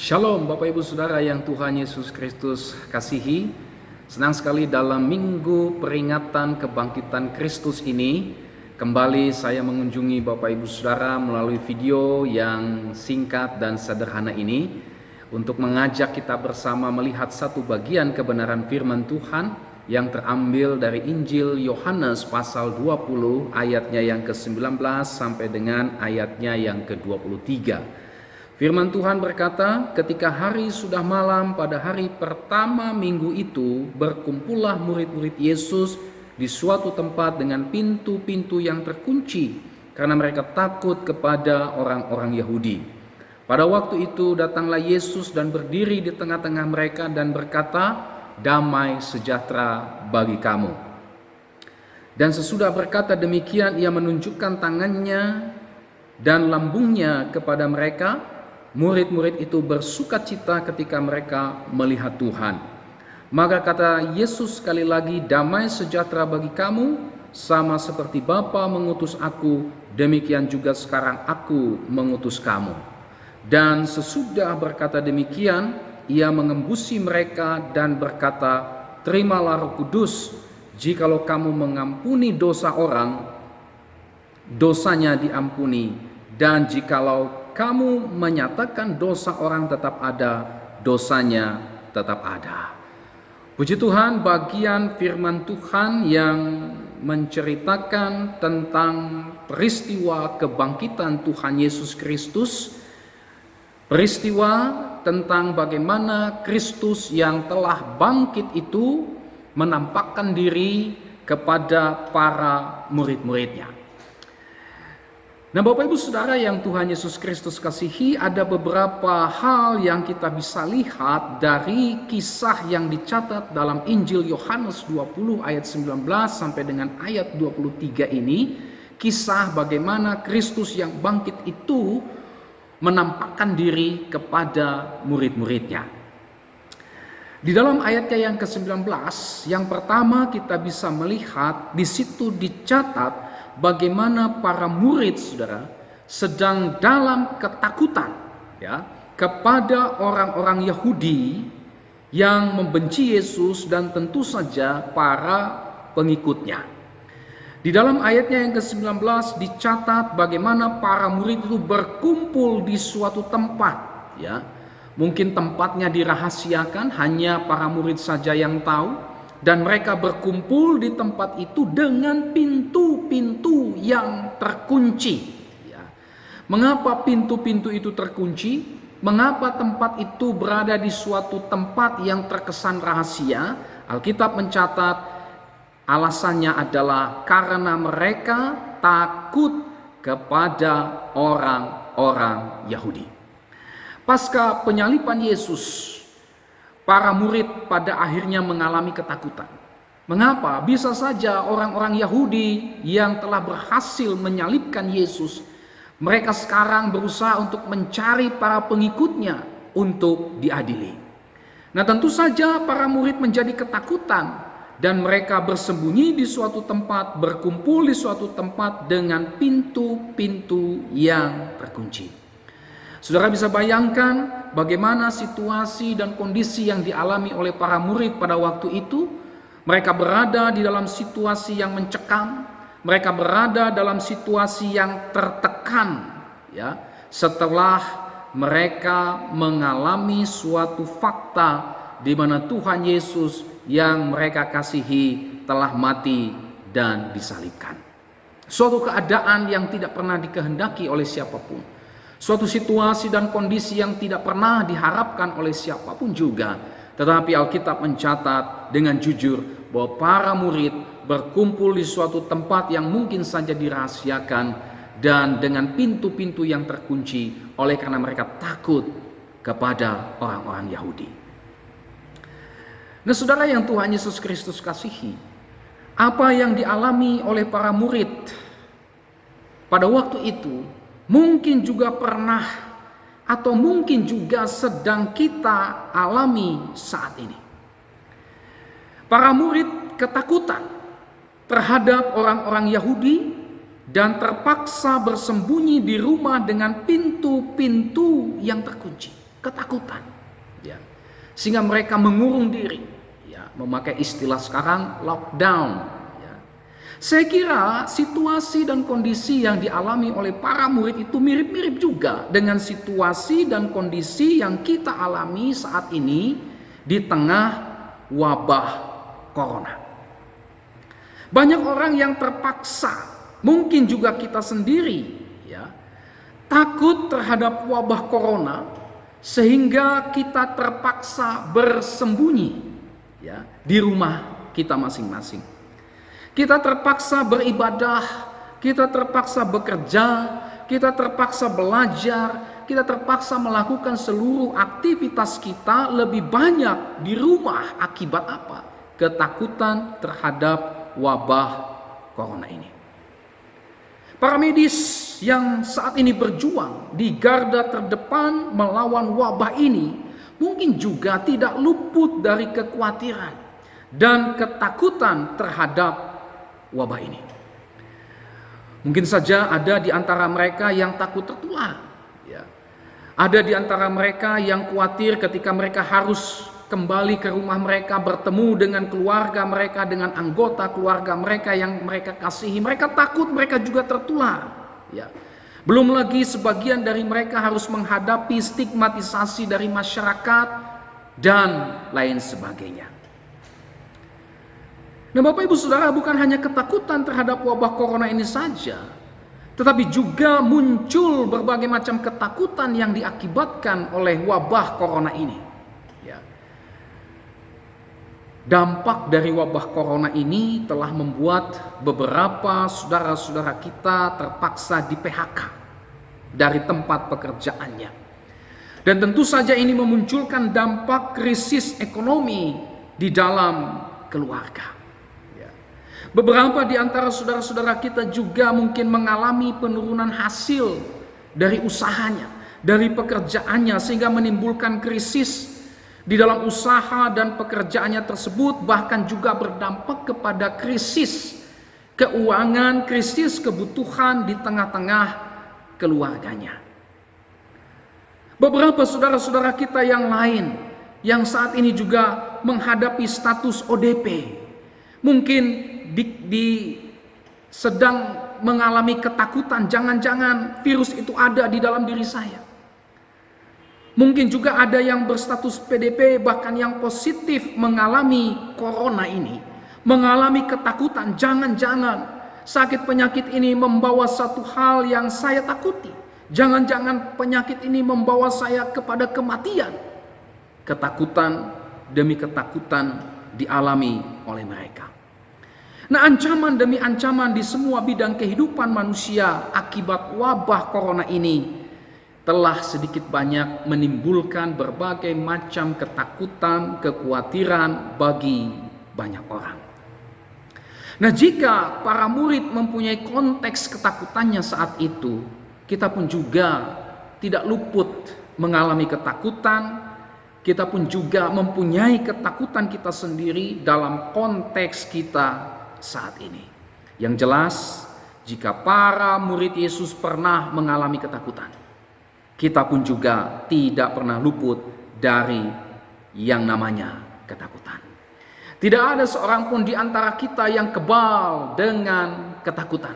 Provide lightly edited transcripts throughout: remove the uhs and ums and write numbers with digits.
Shalom Bapak Ibu Saudara yang Tuhan Yesus Kristus kasihi. Senang sekali dalam minggu peringatan kebangkitan Kristus ini kembali saya mengunjungi Bapak Ibu Saudara melalui video yang singkat dan sederhana ini untuk mengajak kita bersama melihat satu bagian kebenaran firman Tuhan yang terambil dari Injil Yohanes pasal 20 ayatnya yang ke-19 sampai dengan ayatnya yang ke-23. Firman Tuhan berkata, ketika hari sudah malam pada hari pertama minggu itu, berkumpullah murid-murid Yesus di suatu tempat dengan pintu-pintu yang terkunci, karena mereka takut kepada orang-orang Yahudi. Pada waktu itu datanglah Yesus dan berdiri di tengah-tengah mereka dan berkata, damai sejahtera bagi kamu. Dan sesudah berkata demikian, ia menunjukkan tangannya dan lambungnya kepada mereka. Murid-murid itu bersukacita ketika mereka melihat Tuhan. Maka kata Yesus sekali lagi, damai sejahtera bagi kamu, sama seperti Bapa mengutus aku, demikian juga sekarang aku mengutus kamu. Dan sesudah berkata demikian, ia mengembusi mereka dan berkata, terimalah Roh Kudus, jikalau kamu mengampuni dosa orang, dosanya diampuni, dan jikalau kamu menyatakan dosa orang tetap ada, dosanya tetap ada. Puji Tuhan, bagian firman Tuhan yang menceritakan tentang peristiwa kebangkitan Tuhan Yesus Kristus, peristiwa tentang bagaimana Kristus yang telah bangkit itu menampakkan diri kepada para murid-muridnya. Nah, Bapak Ibu Saudara yang Tuhan Yesus Kristus kasihi, ada beberapa hal yang kita bisa lihat dari kisah yang dicatat dalam Injil Yohanes 20 ayat 19 sampai dengan ayat 23 ini. Kisah bagaimana Kristus yang bangkit itu menampakkan diri kepada murid-muridnya. Di dalam ayatnya yang ke-19, yang pertama kita bisa melihat di situ dicatat bagaimana para murid saudara sedang dalam ketakutan ya kepada orang-orang Yahudi yang membenci Yesus dan tentu saja para pengikutnya. Di dalam ayatnya yang ke-19 dicatat bagaimana para murid itu berkumpul di suatu tempat ya. Mungkin tempatnya dirahasiakan, hanya para murid saja yang tahu, dan mereka berkumpul di tempat itu dengan pintu-pintu yang terkunci. Ya. Mengapa pintu-pintu itu terkunci? Mengapa tempat itu berada di suatu tempat yang terkesan rahasia? Alkitab mencatat alasannya adalah karena mereka takut kepada orang-orang Yahudi. Pasca penyaliban Yesus, para murid pada akhirnya mengalami ketakutan. Mengapa? Bisa saja orang-orang Yahudi yang telah berhasil menyalibkan Yesus, mereka sekarang berusaha untuk mencari para pengikutnya untuk diadili. Nah, tentu saja para murid menjadi ketakutan dan mereka bersembunyi di suatu tempat, berkumpul di suatu tempat dengan pintu-pintu yang terkunci. Saudara bisa bayangkan bagaimana situasi dan kondisi yang dialami oleh para murid pada waktu itu. Mereka berada di dalam situasi yang mencekam, mereka berada dalam situasi yang tertekan ya, setelah mereka mengalami suatu fakta di mana Tuhan Yesus yang mereka kasihi telah mati dan disalibkan. Suatu keadaan yang tidak pernah dikehendaki oleh siapapun. Suatu situasi dan kondisi yang tidak pernah diharapkan oleh siapapun juga. Tetapi Alkitab mencatat dengan jujur bahwa para murid berkumpul di suatu tempat yang mungkin saja dirahasiakan dan dengan pintu-pintu yang terkunci oleh karena mereka takut kepada orang-orang Yahudi. Nah, saudara yang Tuhan Yesus Kristus kasihi, apa yang dialami oleh para murid pada waktu itu mungkin juga pernah atau mungkin juga sedang kita alami saat ini. Para murid ketakutan terhadap orang-orang Yahudi dan terpaksa bersembunyi di rumah dengan pintu-pintu yang terkunci. ketakutan, ya. Sehingga mereka mengurung diri, ya, memakai istilah sekarang lockdown. Ya. Saya kira situasi dan kondisi yang dialami oleh para murid itu mirip-mirip juga dengan situasi dan kondisi yang kita alami saat ini di tengah wabah corona. Banyak orang yang terpaksa, mungkin juga kita sendiri, ya, takut terhadap wabah corona sehingga kita terpaksa bersembunyi, ya, di rumah kita masing-masing. Kita terpaksa beribadah, kita terpaksa bekerja, kita terpaksa belajar, kita terpaksa melakukan seluruh aktivitas kita lebih banyak di rumah. Akibat apa? Ketakutan terhadap wabah corona ini. Para medis yang saat ini berjuang di garda terdepan melawan wabah ini mungkin juga tidak luput dari kekhawatiran dan ketakutan terhadap wabah ini. Mungkin saja ada di antara mereka yang takut tertular, ya. Ada di antara mereka yang khawatir ketika mereka harus kembali ke rumah mereka, bertemu dengan keluarga mereka, dengan anggota keluarga mereka yang mereka kasihi. Mereka takut mereka juga tertular, ya. Belum lagi sebagian dari mereka harus menghadapi stigmatisasi dari masyarakat dan lain sebagainya. Nah, Bapak Ibu Saudara, bukan hanya ketakutan terhadap wabah corona ini saja, tetapi juga muncul berbagai macam ketakutan yang diakibatkan oleh wabah corona ini. Dampak dari wabah corona ini telah membuat beberapa saudara-saudara kita terpaksa di PHK dari tempat pekerjaannya. Dan tentu saja ini memunculkan dampak krisis ekonomi di dalam keluarga. Beberapa di antara saudara-saudara kita juga mungkin mengalami penurunan hasil dari usahanya, dari pekerjaannya, sehingga menimbulkan krisis di dalam usaha dan pekerjaannya tersebut, bahkan juga berdampak kepada krisis keuangan, krisis kebutuhan di tengah-tengah keluarganya. Beberapa saudara-saudara kita yang lain yang saat ini juga menghadapi status ODP, mungkin sedang mengalami ketakutan, jangan-jangan virus itu ada di dalam diri saya. Mungkin juga ada yang berstatus PDP, bahkan yang positif mengalami corona ini, mengalami ketakutan, jangan-jangan sakit penyakit ini membawa satu hal yang saya takuti. Jangan-jangan penyakit ini membawa saya kepada kematian. Ketakutan demi ketakutan dialami oleh mereka. Nah, ancaman demi ancaman di semua bidang kehidupan manusia akibat wabah corona ini telah sedikit banyak menimbulkan berbagai macam ketakutan, kekhawatiran bagi banyak orang. Nah, jika para murid mempunyai konteks ketakutannya saat itu, kita pun juga tidak luput mengalami ketakutan. Kita pun juga mempunyai ketakutan kita sendiri dalam konteks kita saat ini. Yang jelas, jika para murid Yesus pernah mengalami ketakutan, kita pun juga tidak pernah luput dari yang namanya ketakutan. Tidak ada seorang pun di antara kita yang kebal dengan ketakutan.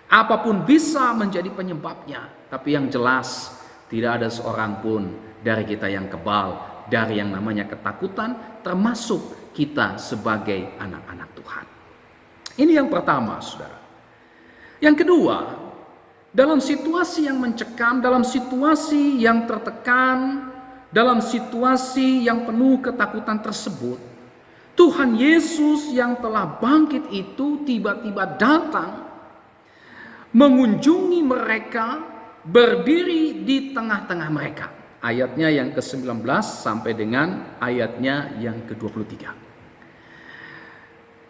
Apapun bisa menjadi penyebabnya, tapi yang jelas tidak ada seorang pun dari kita yang kebal dari yang namanya ketakutan, termasuk kita sebagai anak-anak Tuhan. Ini yang pertama, saudara. Yang kedua, dalam situasi yang mencekam, dalam situasi yang tertekan, dalam situasi yang penuh ketakutan tersebut, Tuhan Yesus yang telah bangkit itu tiba-tiba datang mengunjungi mereka, berdiri di tengah-tengah mereka. Ayatnya yang ke-19 sampai dengan ayatnya yang ke-23.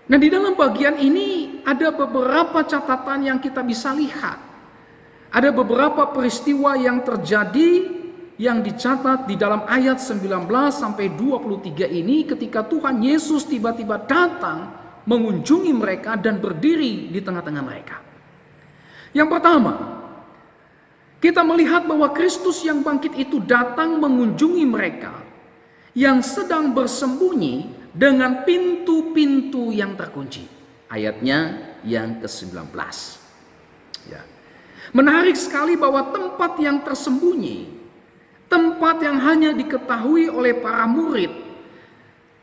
Nah, di dalam bagian ini ada beberapa catatan yang kita bisa lihat. Ada beberapa peristiwa yang terjadi yang dicatat di dalam ayat 19 sampai 23 ini ketika Tuhan Yesus tiba-tiba datang mengunjungi mereka dan berdiri di tengah-tengah mereka. Yang pertama, Kita melihat bahwa Kristus yang bangkit itu datang mengunjungi mereka yang sedang bersembunyi dengan pintu-pintu yang terkunci. Ayatnya yang ke-19. Ya. Menarik sekali bahwa tempat yang tersembunyi, tempat yang hanya diketahui oleh para murid,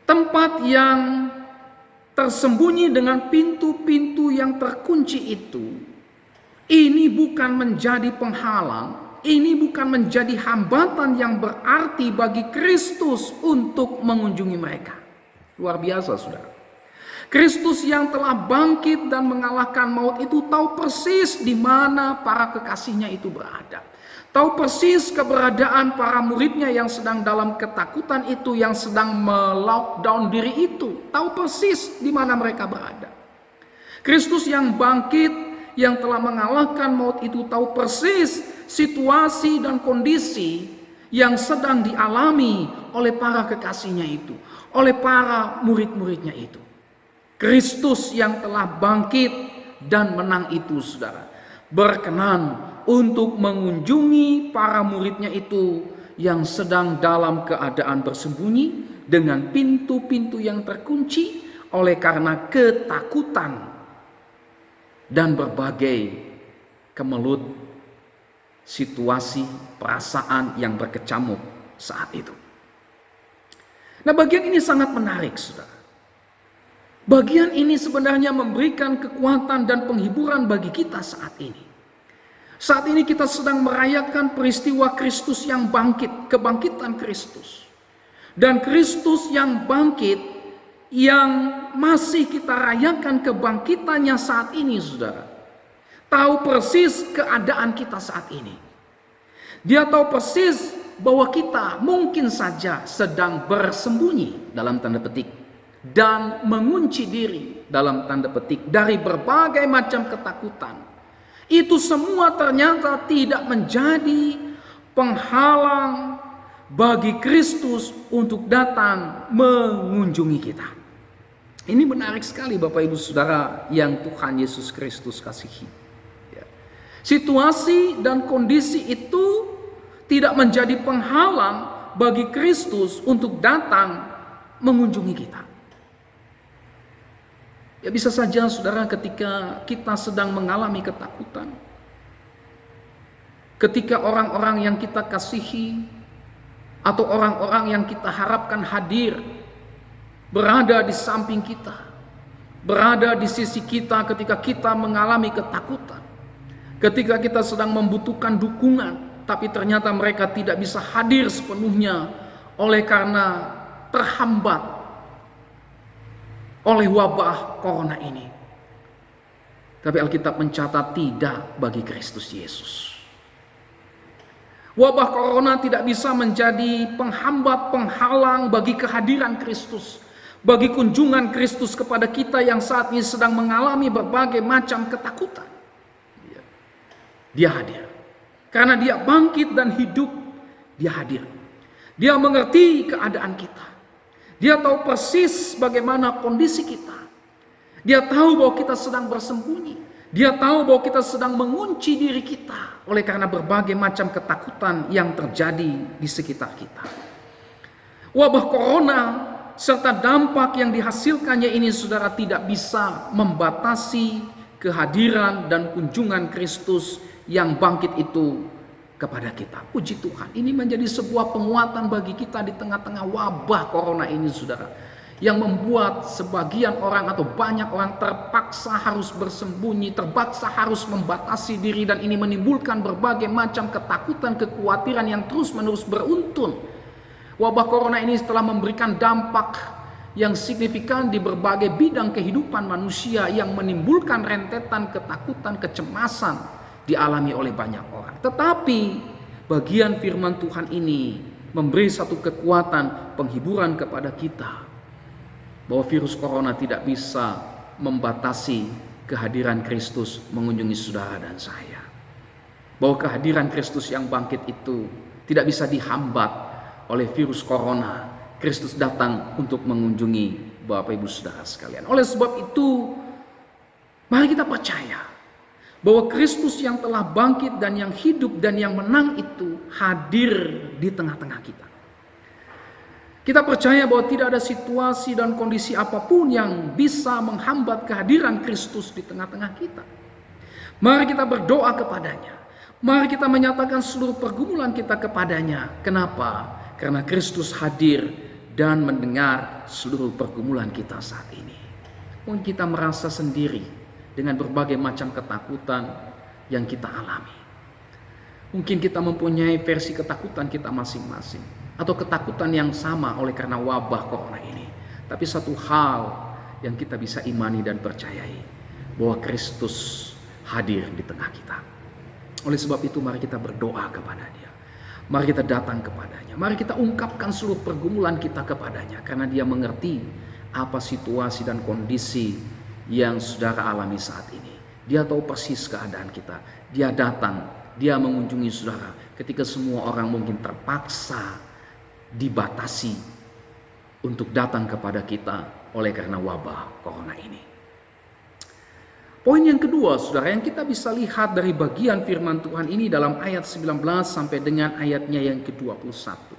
tempat yang tersembunyi dengan pintu-pintu yang terkunci itu, ini bukan menjadi penghalang, ini bukan menjadi hambatan yang berarti bagi Kristus untuk mengunjungi mereka. Luar biasa, saudara. Kristus yang telah bangkit dan mengalahkan maut itu tahu persis di mana para kekasihnya itu berada. Tahu persis keberadaan para muridnya yang sedang dalam ketakutan itu, yang sedang melockdown diri itu. Tahu persis di mana mereka berada. Kristus yang bangkit, yang telah mengalahkan maut itu tahu persis situasi dan kondisi yang sedang dialami oleh para kekasihnya itu, oleh para murid-muridnya itu. Kristus yang telah bangkit dan menang itu, saudara, berkenan untuk mengunjungi para muridnya itu yang sedang dalam keadaan bersembunyi dengan pintu-pintu yang terkunci oleh karena ketakutan dan berbagai kemelut situasi perasaan yang berkecamuk saat itu. Nah, bagian ini sangat menarik, saudara. Bagian ini sebenarnya memberikan kekuatan dan penghiburan bagi kita saat ini. Saat ini kita sedang merayakan peristiwa Kristus yang bangkit, kebangkitan Kristus. Dan Kristus yang bangkit, yang masih kita rayakan kebangkitannya saat ini, saudara, tahu persis keadaan kita saat ini. Dia tahu persis bahwa kita mungkin saja sedang bersembunyi dalam tanda petik dan mengunci diri dalam tanda petik dari berbagai macam ketakutan. Itu semua ternyata tidak menjadi penghalang bagi Kristus untuk datang mengunjungi kita. Ini menarik sekali, Bapak Ibu Saudara yang Tuhan Yesus Kristus kasihi. Ya. Situasi dan kondisi itu tidak menjadi penghalang bagi Kristus untuk datang mengunjungi kita. Ya, bisa saja, saudara, ketika kita sedang mengalami ketakutan, ketika orang-orang yang kita kasihi atau orang-orang yang kita harapkan hadir berada di samping kita, berada di sisi kita ketika kita mengalami ketakutan, ketika kita sedang membutuhkan dukungan, tapi ternyata mereka tidak bisa hadir sepenuhnya oleh karena terhambat oleh wabah corona ini. Tapi Alkitab mencatat tidak bagi Kristus Yesus. Wabah corona tidak bisa menjadi penghambat, penghalang bagi kehadiran Kristus, bagi kunjungan Kristus kepada kita yang saat ini sedang mengalami berbagai macam ketakutan. Dia hadir. Karena dia bangkit dan hidup, dia hadir. Dia mengerti keadaan kita. Dia tahu persis bagaimana kondisi kita. Dia tahu bahwa kita sedang bersembunyi. Dia tahu bahwa kita sedang mengunci diri kita oleh karena berbagai macam ketakutan yang terjadi di sekitar kita. Wabah corona serta dampak yang dihasilkannya ini, saudara, tidak bisa membatasi kehadiran dan kunjungan Kristus yang bangkit itu kepada kita. Puji Tuhan, ini menjadi sebuah penguatan bagi kita di tengah-tengah wabah corona ini, saudara, yang membuat sebagian orang atau banyak orang terpaksa harus bersembunyi, terpaksa harus membatasi diri, dan ini menimbulkan berbagai macam ketakutan, kekhawatiran yang terus-menerus beruntun. Wabah corona ini telah memberikan dampak yang signifikan di berbagai bidang kehidupan manusia yang menimbulkan rentetan ketakutan, kecemasan dialami oleh banyak orang. Tetapi bagian firman Tuhan ini memberi satu kekuatan, penghiburan kepada kita bahwa virus corona tidak bisa membatasi kehadiran Kristus mengunjungi saudara dan saya. Bahwa kehadiran Kristus yang bangkit itu tidak bisa dihambat oleh virus corona. Kristus datang untuk mengunjungi Bapak Ibu Saudara sekalian. Oleh sebab itu, mari kita percaya bahwa Kristus yang telah bangkit dan yang hidup dan yang menang itu hadir di tengah-tengah kita. Kita percaya bahwa tidak ada situasi dan kondisi apapun yang bisa menghambat kehadiran Kristus di tengah-tengah kita. Mari kita berdoa kepadanya. Mari kita menyatakan seluruh pergumulan kita kepadanya. Kenapa? Karena Kristus hadir dan mendengar seluruh pergumulan kita saat ini. Mungkin kita merasa sendiri dengan berbagai macam ketakutan yang kita alami. Mungkin kita mempunyai versi ketakutan kita masing-masing, atau ketakutan yang sama oleh karena wabah corona ini. Tapi satu hal yang kita bisa imani dan percayai, bahwa Kristus hadir di tengah kita. Oleh sebab itu mari kita berdoa kepada Dia. Mari kita datang kepadanya. Mari kita ungkapkan seluruh pergumulan kita kepadanya, karena Dia mengerti apa situasi dan kondisi yang saudara alami saat ini. Dia tahu persis keadaan kita. Dia datang, Dia mengunjungi saudara ketika semua orang mungkin terpaksa dibatasi untuk datang kepada kita oleh karena wabah corona ini. Poin yang kedua, saudara, yang kita bisa lihat dari bagian firman Tuhan ini dalam ayat 19 sampai dengan ayatnya yang ke-21.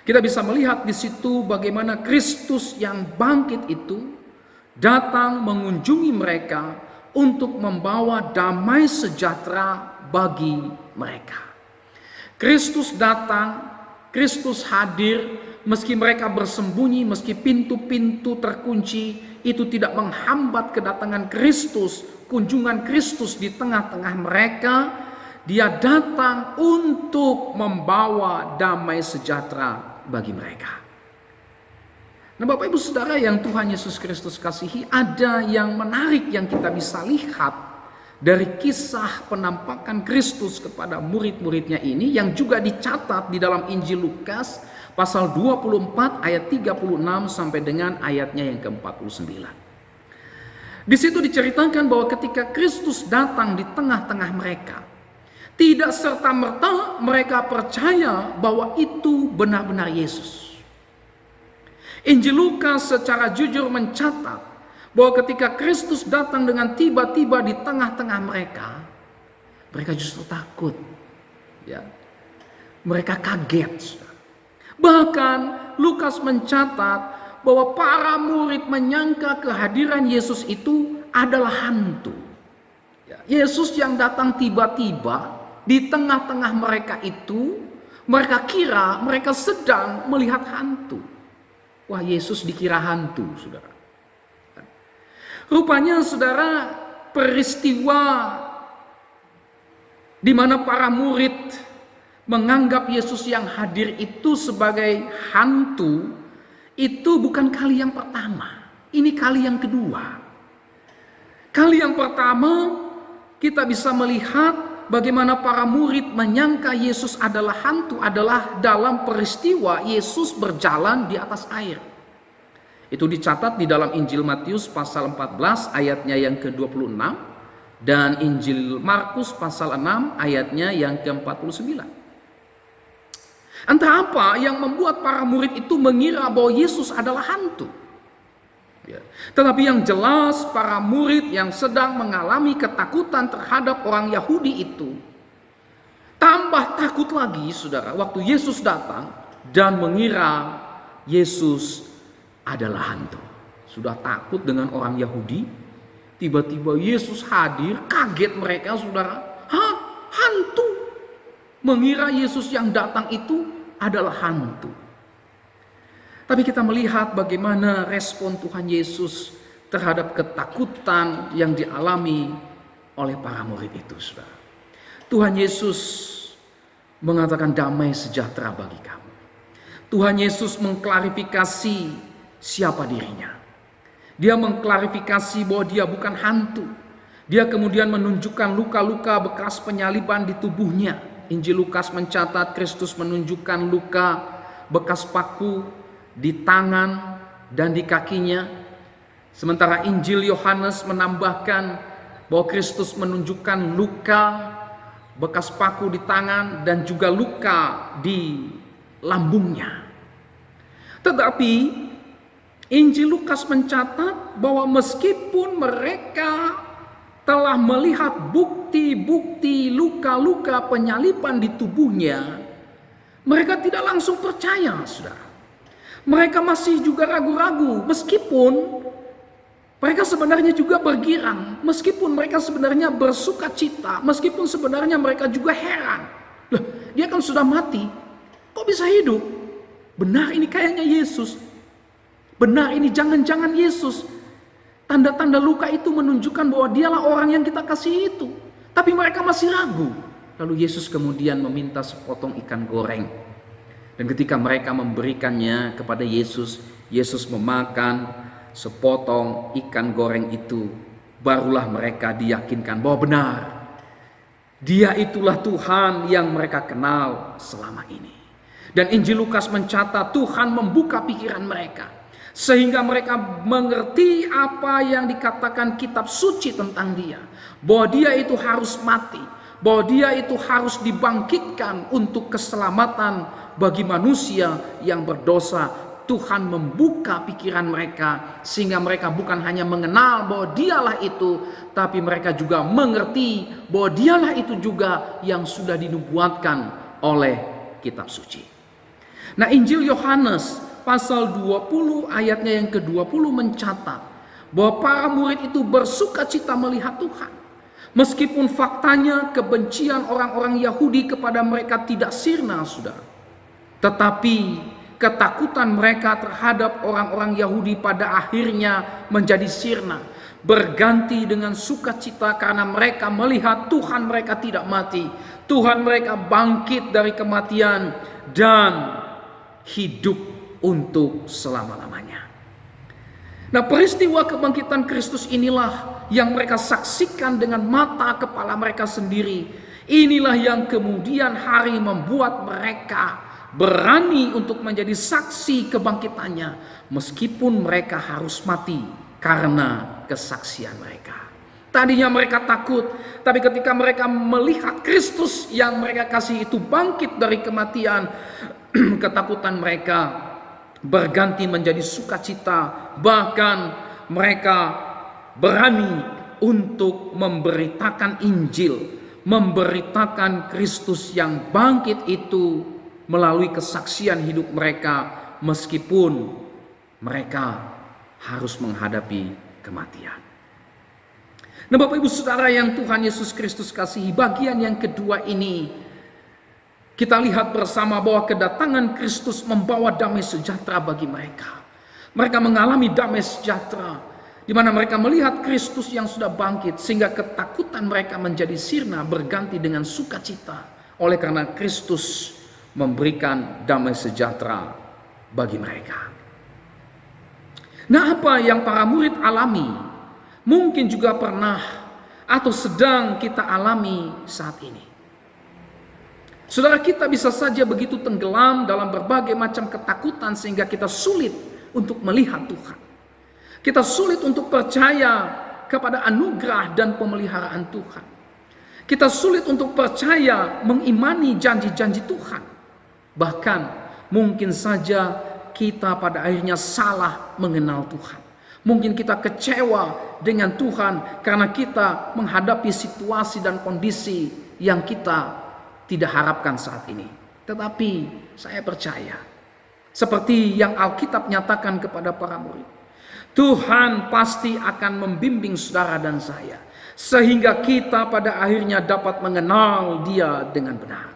Kita bisa melihat di situ bagaimana Kristus yang bangkit itu datang mengunjungi mereka untuk membawa damai sejahtera bagi mereka. Kristus datang, Kristus hadir, meski mereka bersembunyi, meski pintu-pintu terkunci, itu tidak menghambat kedatangan Kristus, kunjungan Kristus di tengah-tengah mereka. Dia datang untuk membawa damai sejahtera bagi mereka. Nah, Bapak Ibu Saudara yang Tuhan Yesus Kristus kasihi, ada yang menarik yang kita bisa lihat dari kisah penampakan Kristus kepada murid-muridnya ini, yang juga dicatat di dalam Injil Lukas pasal 24 ayat 36 sampai dengan ayatnya yang ke-49. Di situ diceritakan bahwa ketika Kristus datang di tengah-tengah mereka, tidak serta-merta mereka percaya bahwa itu benar-benar Yesus. Injil Lukas secara jujur mencatat bahwa ketika Kristus datang dengan tiba-tiba di tengah-tengah mereka, mereka justru takut. Ya. Mereka kaget. Bahkan Lukas mencatat bahwa para murid menyangka kehadiran Yesus itu adalah hantu. Ya. Yesus yang datang tiba-tiba di tengah-tengah mereka itu, mereka kira mereka sedang melihat hantu. Wah, Yesus dikira hantu, saudara. Rupanya saudara, peristiwa di mana para murid menganggap Yesus yang hadir itu sebagai hantu, itu bukan kali yang pertama. Ini kali yang kedua. Kali yang pertama kita bisa melihat bagaimana para murid menyangka Yesus adalah hantu adalah dalam peristiwa Yesus berjalan di atas air. Itu dicatat di dalam Injil Matius pasal 14 ayatnya yang ke-26 dan Injil Markus pasal 6 ayatnya yang ke-49. Entah apa yang membuat para murid itu mengira bahwa Yesus adalah hantu. Ya. Tetapi yang jelas para murid yang sedang mengalami ketakutan terhadap orang Yahudi itu tambah takut lagi, saudara, waktu Yesus datang dan mengira Yesus adalah hantu. Sudah takut dengan orang Yahudi, tiba-tiba Yesus hadir, kaget mereka, saudara. Hah? Hantu? Mengira Yesus yang datang itu adalah hantu. Tapi kita melihat bagaimana respon Tuhan Yesus terhadap ketakutan yang dialami oleh para murid itu, saudara. Tuhan Yesus mengatakan damai sejahtera bagi kamu. Tuhan Yesus mengklarifikasi siapa dirinya. Dia mengklarifikasi bahwa dia bukan hantu. Dia kemudian menunjukkan luka-luka bekas penyaliban di tubuhnya. Injil Lukas mencatat Kristus menunjukkan luka bekas paku di tangan dan di kakinya. Sementara Injil Yohanes menambahkan bahwa Kristus menunjukkan luka bekas paku di tangan dan juga luka di lambungnya. Tetapi Injil Lukas mencatat bahwa meskipun mereka telah melihat bukti-bukti luka-luka penyaliban di tubuhnya, mereka tidak langsung percaya, saudara. Mereka masih juga ragu-ragu, meskipun mereka sebenarnya juga bergirang, meskipun mereka sebenarnya bersuka cita, meskipun sebenarnya mereka juga heran. Loh, dia kan sudah mati, kok bisa hidup? Benar ini kayaknya Yesus. Benar ini jangan-jangan Yesus. Tanda-tanda luka itu menunjukkan bahwa dialah orang yang kita kasih itu. Tapi mereka masih ragu. Lalu Yesus kemudian meminta sepotong ikan goreng. Dan ketika mereka memberikannya kepada Yesus, Yesus memakan sepotong ikan goreng itu. Barulah mereka diyakinkan bahwa benar, Dia itulah Tuhan yang mereka kenal selama ini. Dan Injil Lukas mencatat Tuhan membuka pikiran mereka, sehingga mereka mengerti apa yang dikatakan kitab suci tentang Dia. Bahwa Dia itu harus mati, bahwa Dia itu harus dibangkitkan untuk keselamatan bagi manusia yang berdosa. Tuhan membuka pikiran mereka, sehingga mereka bukan hanya mengenal bahwa Dialah itu, tapi mereka juga mengerti bahwa Dialah itu juga yang sudah dinubuatkan oleh kitab suci. Nah, Injil Yohanes pasal 20 ayatnya yang ke-20 mencatat bahwa para murid itu bersuka cita melihat Tuhan. Meskipun faktanya kebencian orang-orang Yahudi kepada mereka tidak sirna, saudara. Tetapi ketakutan mereka terhadap orang-orang Yahudi pada akhirnya menjadi sirna. Berganti dengan sukacita karena mereka melihat Tuhan mereka tidak mati. Tuhan mereka bangkit dari kematian dan hidup untuk selama-lamanya. Nah, peristiwa kebangkitan Kristus inilah yang mereka saksikan dengan mata kepala mereka sendiri. Inilah yang kemudian hari membuat mereka berani untuk menjadi saksi kebangkitannya, meskipun mereka harus mati karena kesaksian mereka. Tadinya mereka takut, tapi ketika mereka melihat Kristus yang mereka kasih itu bangkit dari kematian, ketakutan mereka berganti menjadi sukacita. Bahkan mereka berani untuk memberitakan Injil, memberitakan Kristus yang bangkit itu melalui kesaksian hidup mereka, meskipun mereka harus menghadapi kematian. Nah, Bapak Ibu Saudara yang Tuhan Yesus Kristus kasihi, bagian yang kedua ini kita lihat bersama bahwa kedatangan Kristus membawa damai sejahtera bagi mereka. Mereka mengalami damai sejahtera, di mana mereka melihat Kristus yang sudah bangkit, sehingga ketakutan mereka menjadi sirna berganti dengan sukacita. Oleh karena Kristus memberikan damai sejahtera bagi mereka. Nah, apa yang para murid alami, mungkin juga pernah atau sedang kita alami saat ini. Saudara, kita bisa saja begitu tenggelam dalam berbagai macam ketakutan sehingga kita sulit untuk melihat Tuhan. Kita sulit untuk percaya kepada anugerah dan pemeliharaan Tuhan. Kita sulit untuk percaya mengimani janji-janji Tuhan. Bahkan mungkin saja kita pada akhirnya salah mengenal Tuhan. Mungkin kita kecewa dengan Tuhan karena kita menghadapi situasi dan kondisi yang kita tidak harapkan saat ini. Tetapi saya percaya, seperti yang Alkitab nyatakan kepada para murid, Tuhan pasti akan membimbing saudara dan saya, sehingga kita pada akhirnya dapat mengenal Dia dengan benar.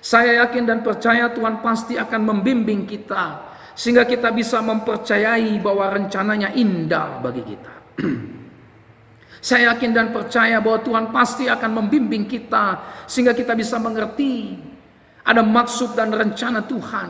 Saya yakin dan percaya Tuhan pasti akan membimbing kita, sehingga kita bisa mempercayai bahwa rencananya indah bagi kita. Saya yakin dan percaya bahwa Tuhan pasti akan membimbing kita, sehingga kita bisa mengerti ada maksud dan rencana Tuhan.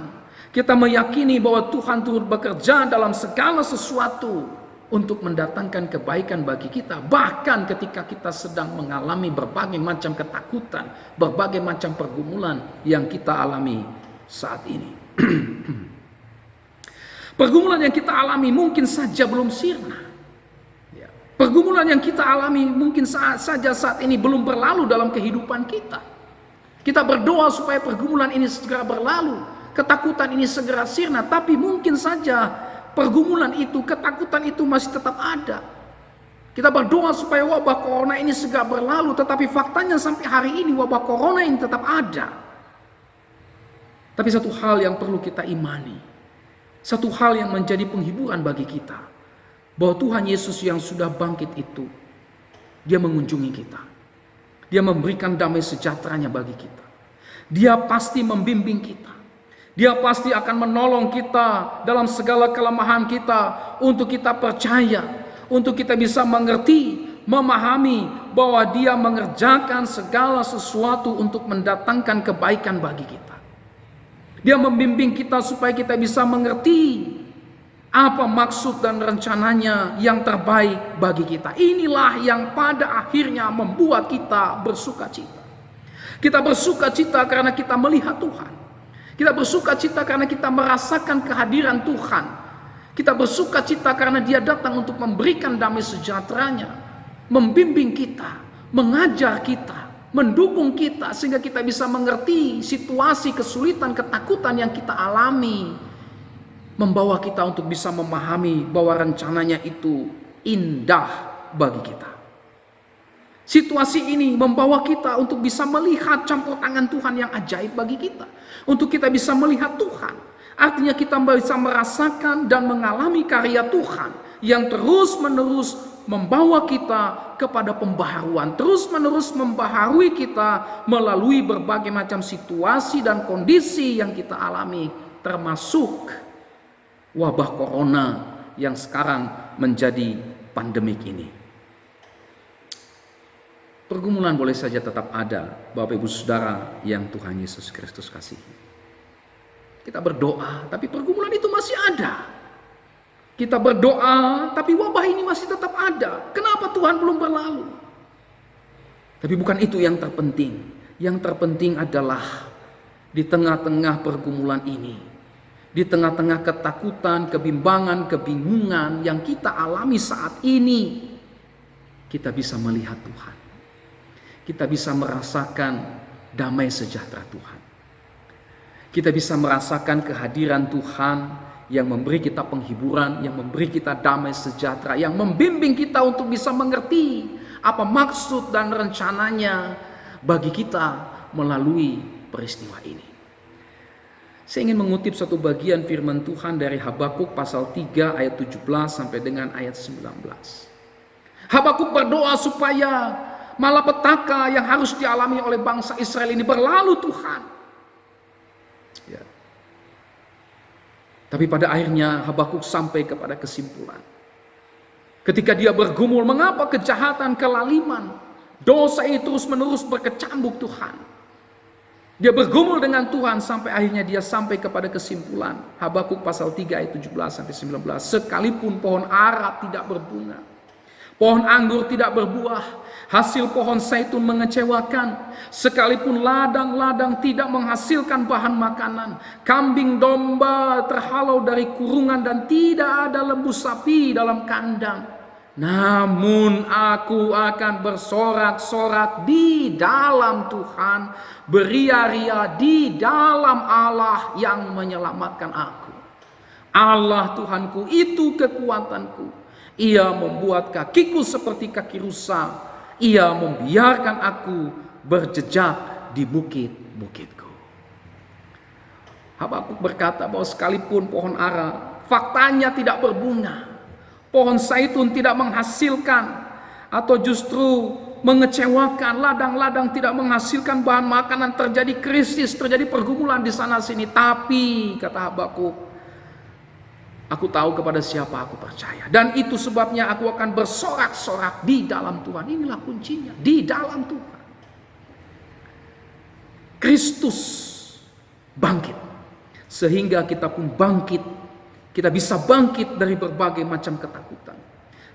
Kita meyakini bahwa Tuhan turut bekerja dalam segala sesuatu untuk mendatangkan kebaikan bagi kita, bahkan ketika kita sedang mengalami berbagai macam ketakutan, berbagai macam pergumulan yang kita alami saat ini. Pergumulan yang kita alami mungkin saja belum sirna. Pergumulan yang kita alami mungkin saja saat ini belum berlalu dalam kehidupan kita. Kita berdoa supaya pergumulan ini segera berlalu, ketakutan ini segera sirna, tapi mungkin saja pergumulan itu, ketakutan itu masih tetap ada. Kita berdoa supaya wabah corona ini segera berlalu, tetapi faktanya sampai hari ini wabah corona ini tetap ada. Tapi satu hal yang perlu kita imani, satu hal yang menjadi penghiburan bagi kita, bahwa Tuhan Yesus yang sudah bangkit itu, Dia mengunjungi kita. Dia memberikan damai sejahteranya bagi kita. Dia pasti membimbing kita. Dia pasti akan menolong kita dalam segala kelemahan kita, untuk kita percaya, untuk kita bisa mengerti, memahami bahwa Dia mengerjakan segala sesuatu untuk mendatangkan kebaikan bagi kita. Dia membimbing kita supaya kita bisa mengerti apa maksud dan rencananya yang terbaik bagi kita. Inilah yang pada akhirnya membuat kita bersuka cita. Kita bersuka cita karena kita melihat Tuhan. Kita bersuka cita karena kita merasakan kehadiran Tuhan. Kita bersuka cita karena Dia datang untuk memberikan damai sejahteranya, membimbing kita, mengajar kita, mendukung kita, sehingga kita bisa mengerti situasi kesulitan, ketakutan yang kita alami, membawa kita untuk bisa memahami bahwa rencananya itu indah bagi kita. Situasi ini membawa kita untuk bisa melihat campur tangan Tuhan yang ajaib bagi kita, untuk kita bisa melihat Tuhan. Artinya kita bisa merasakan dan mengalami karya Tuhan yang terus-menerus membawa kita kepada pembaharuan, terus-menerus membaharui kita melalui berbagai macam situasi dan kondisi yang kita alami, termasuk wabah corona yang sekarang menjadi pandemik ini. Pergumulan boleh saja tetap ada, Bapak Ibu Saudara yang Tuhan Yesus Kristus kasihi. Kita berdoa, tapi pergumulan itu masih ada. Kita berdoa, tapi wabah ini masih tetap ada. Kenapa Tuhan belum berlalu? Tapi bukan itu yang terpenting. Yang terpenting adalah di tengah-tengah pergumulan ini, di tengah-tengah ketakutan, kebimbangan, kebingungan yang kita alami saat ini, kita bisa melihat Tuhan. Kita bisa merasakan damai sejahtera Tuhan. Kita bisa merasakan kehadiran Tuhan yang memberi kita penghiburan, yang memberi kita damai sejahtera, yang membimbing kita untuk bisa mengerti apa maksud dan rencananya bagi kita melalui peristiwa ini. Saya ingin mengutip satu bagian firman Tuhan dari Habakuk pasal 3 ayat 17 sampai dengan ayat 19. Habakuk berdoa supaya malapetaka yang harus dialami oleh bangsa Israel ini berlalu Tuhan. Ya. Tapi pada akhirnya Habakuk sampai kepada kesimpulan. Ketika dia bergumul, mengapa kejahatan, kelaliman, dosa ini terus-menerus berkecambuk Tuhan. Dia bergumul dengan Tuhan sampai akhirnya dia sampai kepada kesimpulan. Habakuk pasal 3 ayat 17 sampai 19. Sekalipun pohon ara tidak berbunga, pohon anggur tidak berbuah, hasil pohon zaitun mengecewakan, sekalipun ladang-ladang tidak menghasilkan bahan makanan, kambing domba terhalau dari kurungan dan tidak ada lembu sapi dalam kandang, namun aku akan bersorak-sorak di dalam Tuhan, beria-ria di dalam Allah yang menyelamatkan aku. Allah Tuhanku itu kekuatanku. Ia membuat kakiku seperti kaki rusa. Ia membiarkan aku berjejak di bukit-bukitku. Habakuk berkata bahwa sekalipun pohon ara faktanya tidak berbunga, pohon zaitun tidak menghasilkan atau justru mengecewakan, ladang-ladang tidak menghasilkan bahan makanan, terjadi krisis, terjadi pergumulan di sana sini, tapi kata Habakuk, aku tahu kepada siapa aku percaya. Dan itu sebabnya aku akan bersorak-sorak di dalam Tuhan. Inilah kuncinya, di dalam Tuhan. Kristus bangkit. Sehingga kita pun bangkit. Kita bisa bangkit dari berbagai macam ketakutan.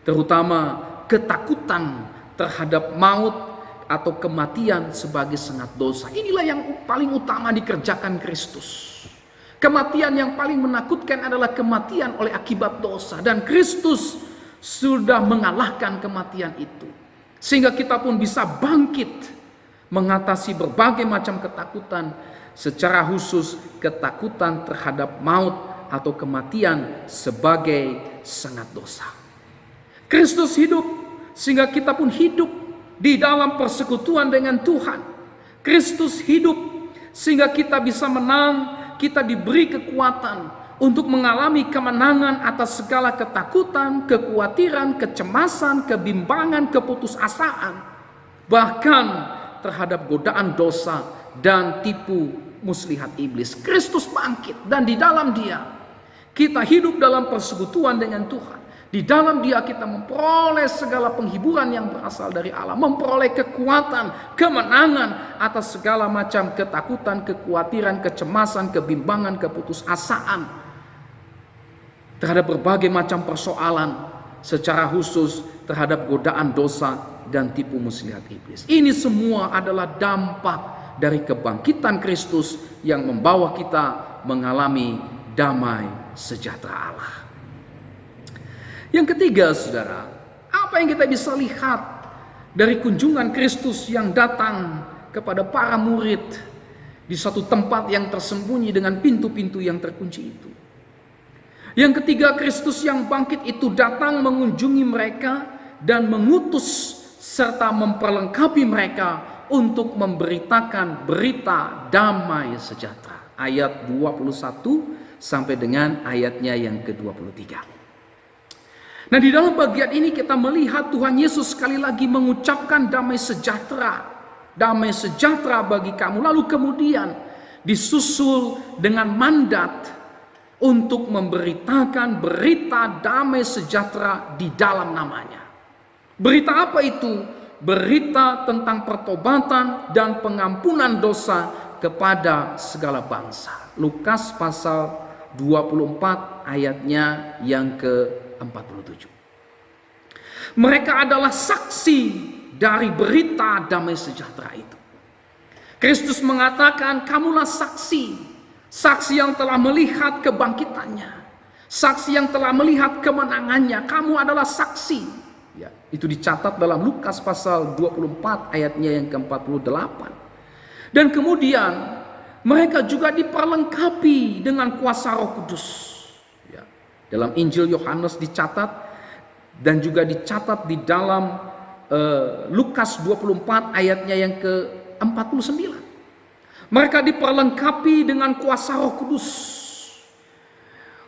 Terutama ketakutan terhadap maut atau kematian sebagai sengat dosa. Inilah yang paling utama dikerjakan Kristus. Kematian yang paling menakutkan adalah kematian oleh akibat dosa. Dan Kristus sudah mengalahkan kematian itu. Sehingga kita pun bisa bangkit mengatasi berbagai macam ketakutan. Secara khusus ketakutan terhadap maut atau kematian sebagai sengat dosa. Kristus hidup sehingga kita pun hidup di dalam persekutuan dengan Tuhan. Kristus hidup sehingga kita bisa menang, kita diberi kekuatan untuk mengalami kemenangan atas segala ketakutan, kekhawatiran, kecemasan, kebimbangan, keputusasaan, bahkan terhadap godaan dosa dan tipu muslihat iblis. Kristus bangkit dan di dalam Dia kita hidup dalam persekutuan dengan Tuhan. Di dalam Dia kita memperoleh segala penghiburan yang berasal dari Allah, memperoleh kekuatan, kemenangan atas segala macam ketakutan, kekhawatiran, kecemasan, kebimbangan, keputusasaan terhadap berbagai macam persoalan, secara khusus terhadap godaan dosa dan tipu muslihat iblis. Ini semua adalah dampak dari kebangkitan Kristus yang membawa kita mengalami damai sejahtera Allah. Yang ketiga, saudara, apa yang kita bisa lihat dari kunjungan Kristus yang datang kepada para murid di satu tempat yang tersembunyi dengan pintu-pintu yang terkunci itu? Yang ketiga, Kristus yang bangkit itu datang mengunjungi mereka dan mengutus serta memperlengkapi mereka untuk memberitakan berita damai sejahtera. Ayat 21 sampai dengan ayatnya yang ke-23. Nah, di dalam bagian ini kita melihat Tuhan Yesus sekali lagi mengucapkan damai sejahtera bagi kamu. Lalu kemudian disusul dengan mandat untuk memberitakan berita damai sejahtera di dalam namanya. Berita apa itu? Berita tentang pertobatan dan pengampunan dosa kepada segala bangsa. Lukas pasal 24 ayatnya yang ke-47. Mereka adalah saksi dari berita damai sejahtera itu. Kristus mengatakan, kamulah saksi yang telah melihat kebangkitannya, saksi yang telah melihat kemenangannya. Kamu adalah saksi. Ya, itu dicatat dalam Lukas pasal 24 ayatnya yang ke-48. Dan kemudian mereka juga diperlengkapi dengan kuasa Roh Kudus. Ya, dalam Injil Yohanes dicatat dan juga dicatat di dalam Lukas 24 ayatnya yang ke-49. Mereka diperlengkapi dengan kuasa Roh Kudus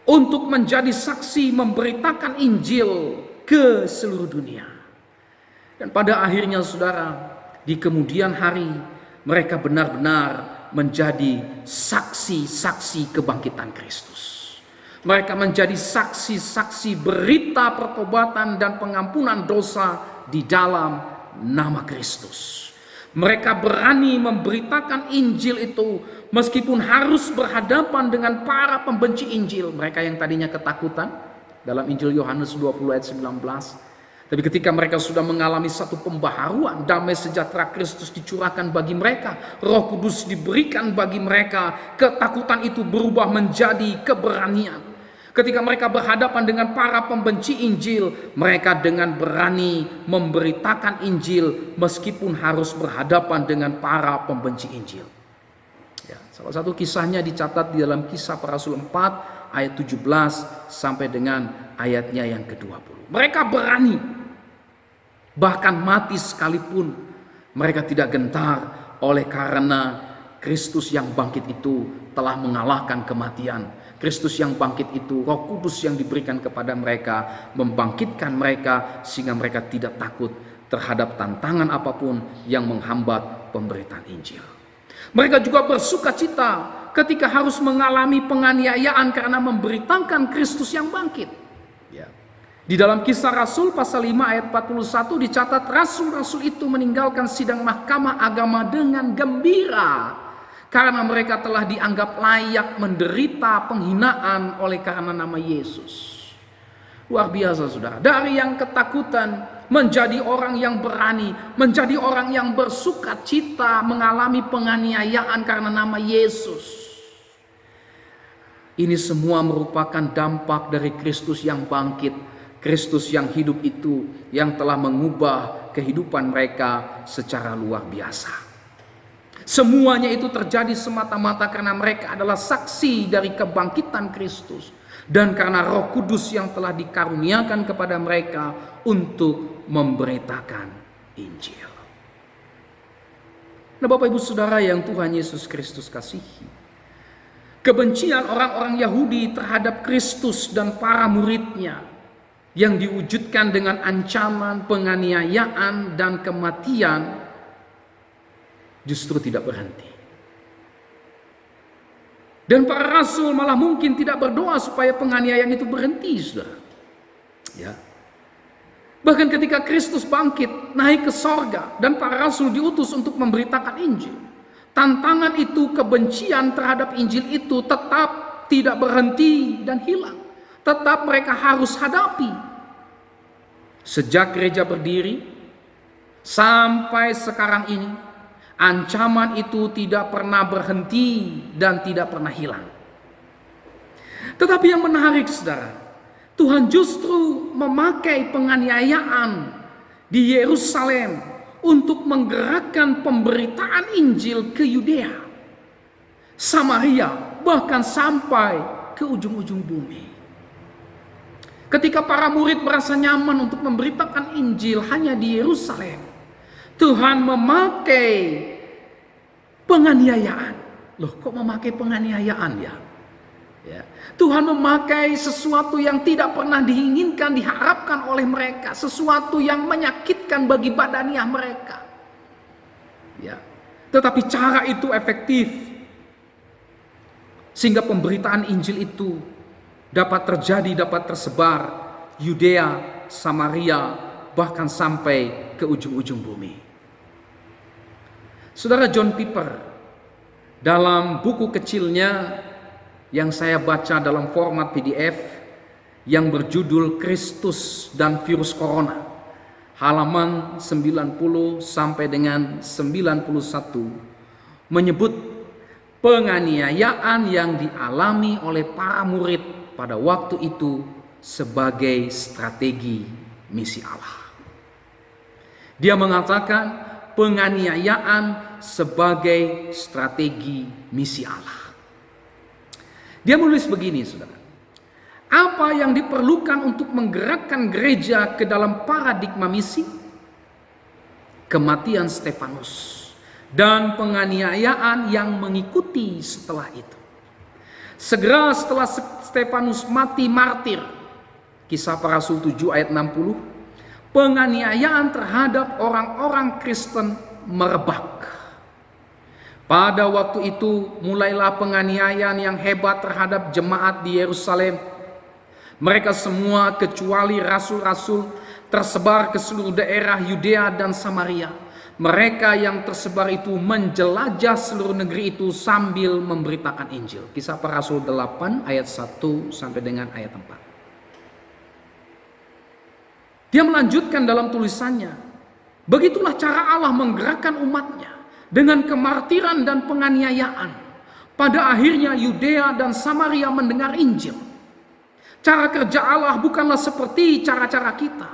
untuk menjadi saksi memberitakan Injil ke seluruh dunia. Dan pada akhirnya, saudara, di kemudian hari mereka benar-benar menjadi saksi-saksi kebangkitan Kristus. Mereka menjadi saksi-saksi berita pertobatan dan pengampunan dosa di dalam nama Kristus. Mereka berani memberitakan Injil itu meskipun harus berhadapan dengan para pembenci Injil. Mereka yang tadinya ketakutan dalam Injil Yohanes 20 ayat 19. Tapi ketika mereka sudah mengalami satu pembaharuan, damai sejahtera Kristus dicurahkan bagi mereka, Roh Kudus diberikan bagi mereka, ketakutan itu berubah menjadi keberanian. Ketika mereka berhadapan dengan para pembenci Injil, mereka dengan berani memberitakan Injil meskipun harus berhadapan dengan para pembenci Injil. Ya, salah satu kisahnya dicatat di dalam Kisah Para Rasul 4 ayat 17 sampai dengan ayatnya yang ke-20. Mereka berani, bahkan mati sekalipun mereka tidak gentar, oleh karena Kristus yang bangkit itu telah mengalahkan kematian. Kristus yang bangkit itu, Roh Kudus yang diberikan kepada mereka, membangkitkan mereka sehingga mereka tidak takut terhadap tantangan apapun yang menghambat pemberitaan Injil. Mereka juga bersukacita ketika harus mengalami penganiayaan karena memberitakan Kristus yang bangkit. Ya. Di dalam Kisah Rasul pasal 5 ayat 41 dicatat, rasul-rasul itu meninggalkan sidang mahkamah agama dengan gembira karena mereka telah dianggap layak menderita penghinaan oleh karena nama Yesus. Luar biasa, saudara. Dari yang ketakutan menjadi orang yang berani, menjadi orang yang bersukacita mengalami penganiayaan karena nama Yesus. Ini semua merupakan dampak dari Kristus yang bangkit, Kristus yang hidup itu, yang telah mengubah kehidupan mereka secara luar biasa. Semuanya itu terjadi semata-mata karena mereka adalah saksi dari kebangkitan Kristus dan karena Roh Kudus yang telah dikaruniakan kepada mereka untuk memberitakan Injil. Nah, Bapak Ibu Saudara yang Tuhan Yesus Kristus kasihi, kebencian orang-orang Yahudi terhadap Kristus dan para muridnya yang diwujudkan dengan ancaman, penganiayaan, dan kematian justru tidak berhenti. Dan para rasul malah mungkin tidak berdoa supaya penganiayaan itu berhenti, saudara. Ya. Bahkan ketika Kristus bangkit, naik ke sorga, dan para rasul diutus untuk memberitakan Injil, tantangan itu, kebencian terhadap Injil itu tetap tidak berhenti dan hilang. Tetap mereka harus hadapi. Sejak gereja berdiri sampai sekarang ini, ancaman itu tidak pernah berhenti dan tidak pernah hilang. Tetapi yang menarik, saudara, Tuhan justru memakai penganiayaan di Yerusalem untuk menggerakkan pemberitaan Injil ke Yudea, Samaria, bahkan sampai ke ujung-ujung bumi. Ketika para murid merasa nyaman untuk memberitakan Injil hanya di Yerusalem, Tuhan memakai penganiayaan. Loh, kok memakai penganiayaan ya? Ya. Tuhan memakai sesuatu yang tidak pernah diinginkan, diharapkan oleh mereka, sesuatu yang menyakitkan bagi badaniah mereka. Ya. Tetapi cara itu efektif sehingga pemberitaan Injil itu dapat terjadi, dapat tersebar Yudea, Samaria, bahkan sampai ke ujung-ujung bumi. Saudara, John Piper dalam buku kecilnya yang saya baca dalam format PDF yang berjudul Kristus dan Virus Corona, halaman 90 sampai dengan 91, menyebut penganiayaan yang dialami oleh para murid pada waktu itu sebagai strategi misi Allah. Dia mengatakan penganiayaan sebagai strategi misi Allah. Dia menulis begini, saudara. Apa yang diperlukan untuk menggerakkan gereja ke dalam paradigma misi? Kematian Stefanus dan penganiayaan yang mengikuti setelah itu. Segera setelah Stefanus mati martir, Kisah Para Rasul 7 ayat 60, penganiayaan terhadap orang-orang Kristen merebak. Pada waktu itu mulailah penganiayaan yang hebat terhadap jemaat di Yerusalem. Mereka semua kecuali rasul-rasul tersebar ke seluruh daerah Yudea dan Samaria. Mereka yang tersebar itu menjelajah seluruh negeri itu sambil memberitakan Injil. Kisah Para Rasul 8 ayat 1 sampai dengan ayat 4. Dia melanjutkan dalam tulisannya, begitulah cara Allah menggerakkan umatnya dengan kemartiran dan penganiayaan. Pada akhirnya Yudea dan Samaria mendengar Injil. Cara kerja Allah bukanlah seperti cara-cara kita,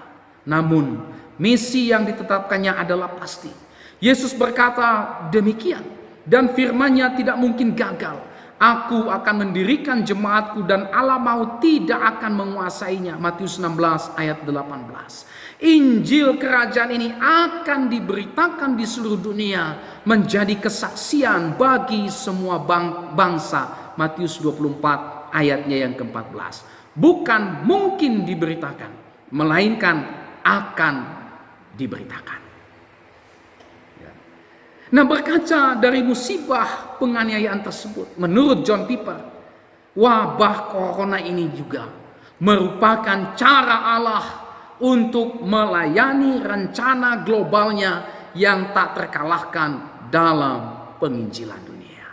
namun misi yang ditetapkannya adalah pasti. Yesus berkata demikian, dan firman-Nya tidak mungkin gagal. Aku akan mendirikan jemaatku dan alam maut tidak akan menguasainya. Matius 16 ayat 18. Injil kerajaan ini akan diberitakan di seluruh dunia, menjadi kesaksian bagi semua bangsa. Matius 24 ayatnya yang ke-14. Bukan mungkin diberitakan, melainkan akan diberitakan. Nah, berkaca dari musibah penganiayaan tersebut, menurut John Piper, wabah corona ini juga merupakan cara Allah untuk melayani rencana globalnya yang tak terkalahkan dalam penginjilan dunia.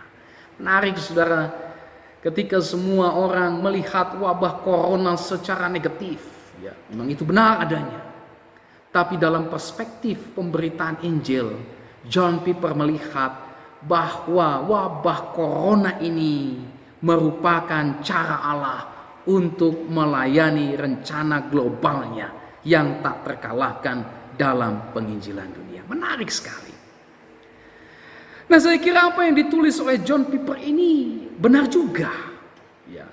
Menarik, saudara, ketika semua orang melihat wabah corona secara negatif, ya, memang itu benar adanya. Tapi dalam perspektif pemberitaan Injil, John Piper melihat bahwa wabah corona ini merupakan cara Allah untuk melayani rencana globalnya yang tak terkalahkan dalam penginjilan dunia. Menarik sekali. Nah, saya kira apa yang ditulis oleh John Piper ini benar juga. Ya.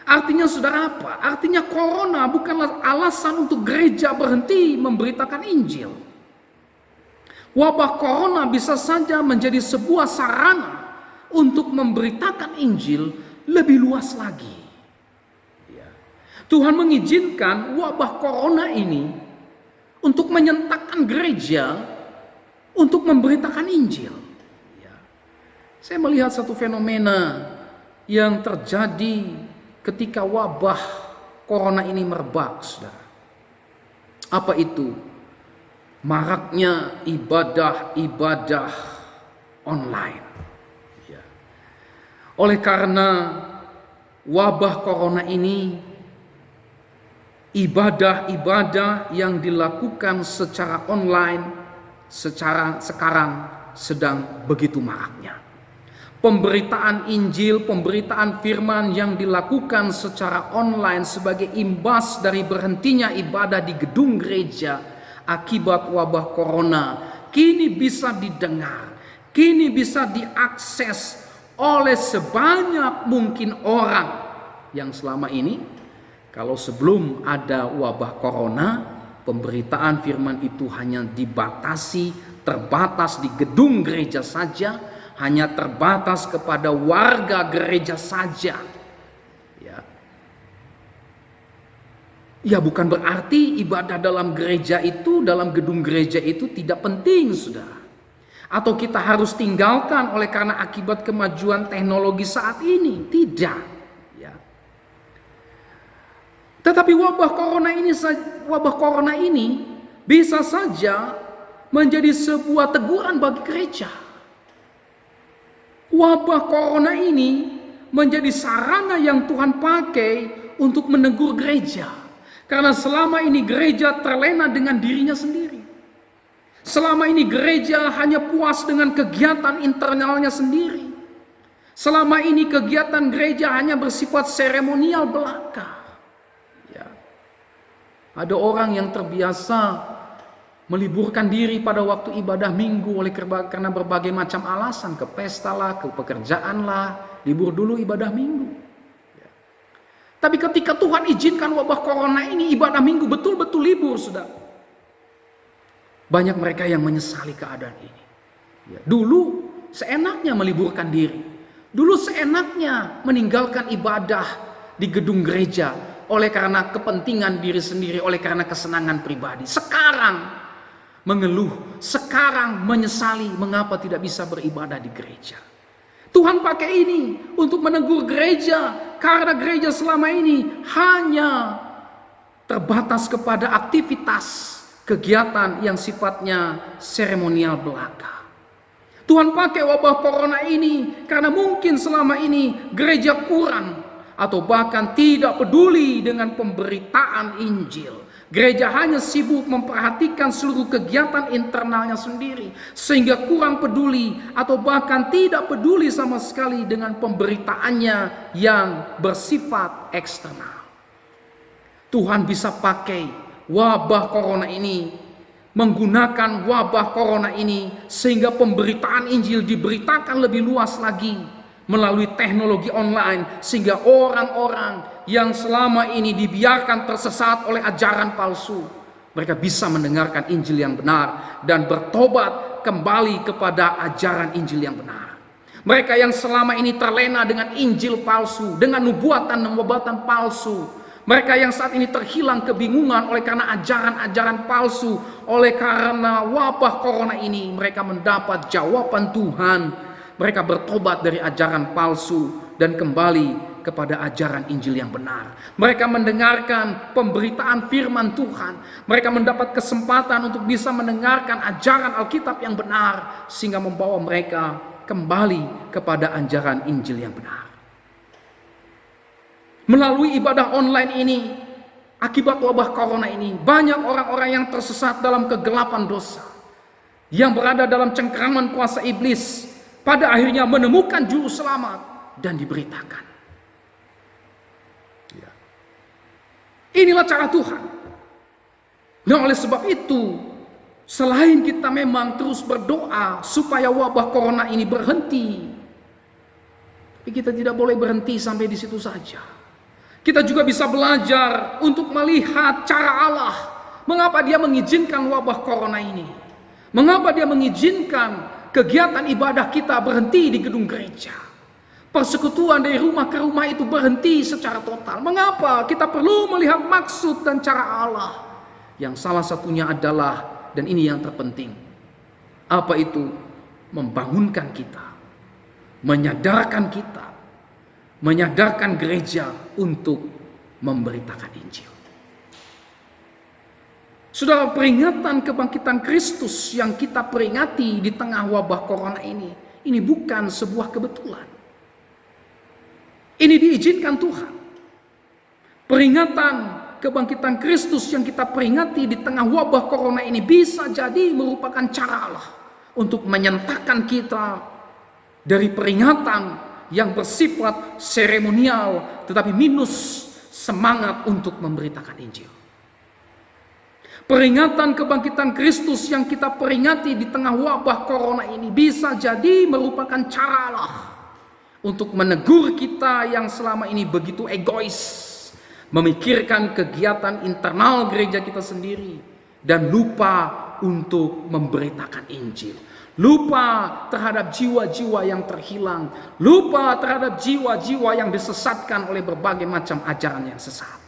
Artinya saudara apa? Artinya corona bukanlah alasan untuk gereja berhenti memberitakan Injil. Wabah corona bisa saja menjadi sebuah sarana untuk memberitakan Injil lebih luas lagi. Ya. Tuhan mengizinkan wabah corona ini untuk menyentakkan gereja untuk memberitakan Injil. Ya. Saya melihat satu fenomena yang terjadi ketika wabah corona ini merebak, saudara. Apa itu? Maraknya ibadah-ibadah online. Ya. Oleh karena wabah corona ini, ibadah-ibadah yang dilakukan secara online sekarang sedang begitu maraknya. Pemberitaan Injil, pemberitaan firman yang dilakukan secara online sebagai imbas dari berhentinya ibadah di gedung gereja akibat wabah corona kini bisa didengar, kini bisa diakses oleh sebanyak mungkin orang yang selama ini, kalau sebelum ada wabah corona, pemberitaan firman itu hanya dibatasi, terbatas di gedung gereja saja, hanya terbatas kepada warga gereja saja. Ya, bukan berarti ibadah dalam gereja itu, dalam gedung gereja itu tidak penting, saudara. Atau kita harus tinggalkan oleh karena akibat kemajuan teknologi saat ini. Tidak. Ya. Tetapi wabah corona ini bisa saja menjadi sebuah teguran bagi gereja. Wabah corona ini menjadi sarana yang Tuhan pakai untuk menegur gereja. Karena selama ini gereja terlena dengan dirinya sendiri. Selama ini gereja hanya puas dengan kegiatan internalnya sendiri. Selama ini kegiatan gereja hanya bersifat seremonial belaka. Ya. Ada orang yang terbiasa meliburkan diri pada waktu ibadah minggu karena berbagai macam alasan, ke pesta lah, ke pekerjaan lah, libur dulu ibadah minggu. Ya. Tapi ketika Tuhan izinkan wabah corona ini, ibadah minggu betul-betul libur, sudah. Banyak mereka yang menyesali keadaan ini. Ya. Dulu seenaknya meliburkan diri, dulu seenaknya meninggalkan ibadah di gedung gereja oleh karena kepentingan diri sendiri, oleh karena kesenangan pribadi. Sekarang mengeluh, sekarang menyesali mengapa tidak bisa beribadah di gereja. Tuhan pakai ini untuk menegur gereja karena gereja selama ini hanya terbatas kepada aktivitas kegiatan yang sifatnya seremonial belaka. Tuhan pakai wabah corona ini karena mungkin selama ini gereja kurang atau bahkan tidak peduli dengan pemberitaan Injil. Gereja hanya sibuk memperhatikan seluruh kegiatan internalnya sendiri, sehingga kurang peduli atau bahkan tidak peduli sama sekali dengan pemberitaannya yang bersifat eksternal. Tuhan bisa pakai wabah corona ini, menggunakan wabah corona ini, sehingga pemberitaan Injil diberitakan lebih luas lagi melalui teknologi online, sehingga orang-orang yang selama ini dibiarkan tersesat oleh ajaran palsu, mereka bisa mendengarkan Injil yang benar dan bertobat kembali kepada ajaran Injil yang benar. Mereka yang selama ini terlena dengan Injil palsu, dengan nubuatan palsu, mereka yang saat ini terhilang kebingungan oleh karena ajaran-ajaran palsu, oleh karena wabah corona ini, mereka mendapat jawaban Tuhan. Mereka bertobat dari ajaran palsu dan kembali kepada ajaran Injil yang benar. Mereka mendengarkan pemberitaan firman Tuhan. Mereka mendapat kesempatan untuk bisa mendengarkan ajaran Alkitab yang benar, sehingga membawa mereka kembali kepada ajaran Injil yang benar. Melalui ibadah online ini, akibat wabah corona ini, banyak orang-orang yang tersesat dalam kegelapan dosa, yang berada dalam cengkraman kuasa iblis, pada akhirnya menemukan juru selamat dan diberitakan. Ya. Inilah cara Tuhan. Nah, oleh sebab itu, Selain kita memang terus berdoa supaya wabah corona ini berhenti, tapi kita tidak boleh berhenti sampai di situ saja. Kita juga bisa belajar untuk melihat cara Allah. Mengapa Dia mengizinkan wabah corona ini? Mengapa Dia mengizinkan kegiatan ibadah kita berhenti di gedung gereja? Persekutuan dari rumah ke rumah itu berhenti secara total. Mengapa? Kita perlu melihat maksud dan cara Allah. Yang salah satunya adalah, dan ini yang terpenting, apa itu? Membangunkan kita, menyadarkan kita, menyadarkan gereja untuk memberitakan Injil. Saudara, peringatan kebangkitan Kristus yang kita peringati di tengah wabah corona ini bukan sebuah kebetulan. Ini diizinkan Tuhan. Peringatan kebangkitan Kristus yang kita peringati di tengah wabah corona ini bisa jadi merupakan cara Allah untuk menyentakkan kita dari peringatan yang bersifat seremonial tetapi minus semangat untuk memberitakan Injil. Peringatan kebangkitan Kristus yang kita peringati di tengah wabah corona ini bisa jadi merupakan cara Allah untuk menegur kita yang selama ini begitu egois, memikirkan kegiatan internal gereja kita sendiri, dan lupa untuk memberitakan Injil. Lupa terhadap jiwa-jiwa yang terhilang. Lupa terhadap jiwa-jiwa yang disesatkan oleh berbagai macam ajaran yang sesat.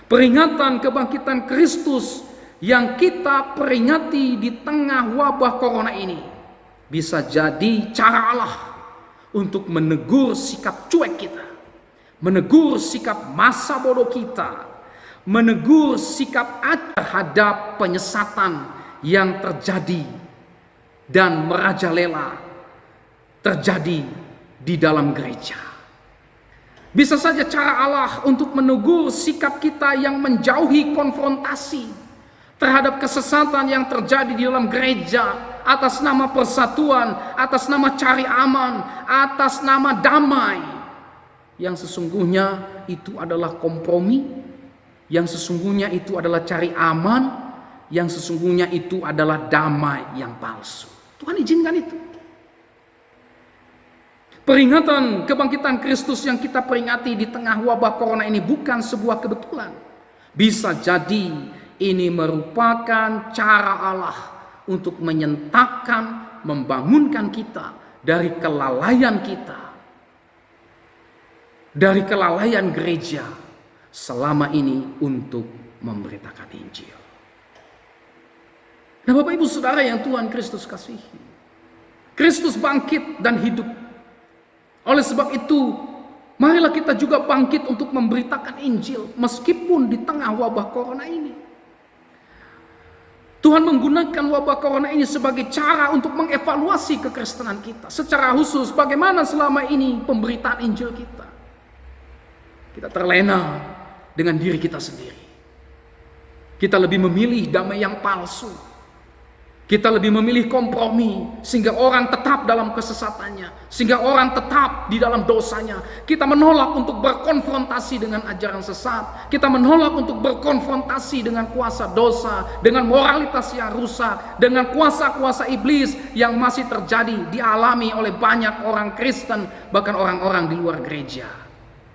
Peringatan kebangkitan Kristus yang kita peringati di tengah wabah corona ini bisa jadi cara Allah untuk menegur sikap cuek kita, menegur sikap masa bodoh kita, menegur sikap terhadap penyesatan yang terjadi dan merajalela terjadi di dalam gereja. Bisa saja cara Allah untuk menegur sikap kita yang menjauhi konfrontasi terhadap kesesatan yang terjadi di dalam gereja atas nama persatuan, atas nama cari aman, atas nama damai. Yang sesungguhnya itu adalah kompromi, yang sesungguhnya itu adalah cari aman, yang sesungguhnya itu adalah damai yang palsu. Tuhan izinkan itu. Peringatan kebangkitan Kristus yang kita peringati di tengah wabah corona ini bukan sebuah kebetulan. Bisa jadi ini merupakan cara Allah untuk menyentakkan, membangunkan kita dari kelalaian kita, dari kelalaian gereja selama ini untuk memberitakan Injil. Nah, Bapak Ibu Saudara yang Tuhan Kristus kasihi, Kristus bangkit dan hidup. Oleh sebab itu, marilah kita juga bangkit untuk memberitakan Injil meskipun di tengah wabah corona ini. Tuhan menggunakan wabah corona ini sebagai cara untuk mengevaluasi kekristenan kita. Secara khusus, bagaimana selama ini pemberitaan Injil kita. Kita terlena dengan diri kita sendiri. Kita lebih memilih damai yang palsu. Kita lebih memilih kompromi sehingga orang tetap dalam kesesatannya, sehingga orang tetap di dalam dosanya. Kita menolak untuk berkonfrontasi dengan ajaran sesat. Kita menolak untuk berkonfrontasi dengan kuasa dosa, dengan moralitas yang rusak, dengan kuasa-kuasa iblis yang masih terjadi dialami oleh banyak orang Kristen, bahkan orang-orang di luar gereja.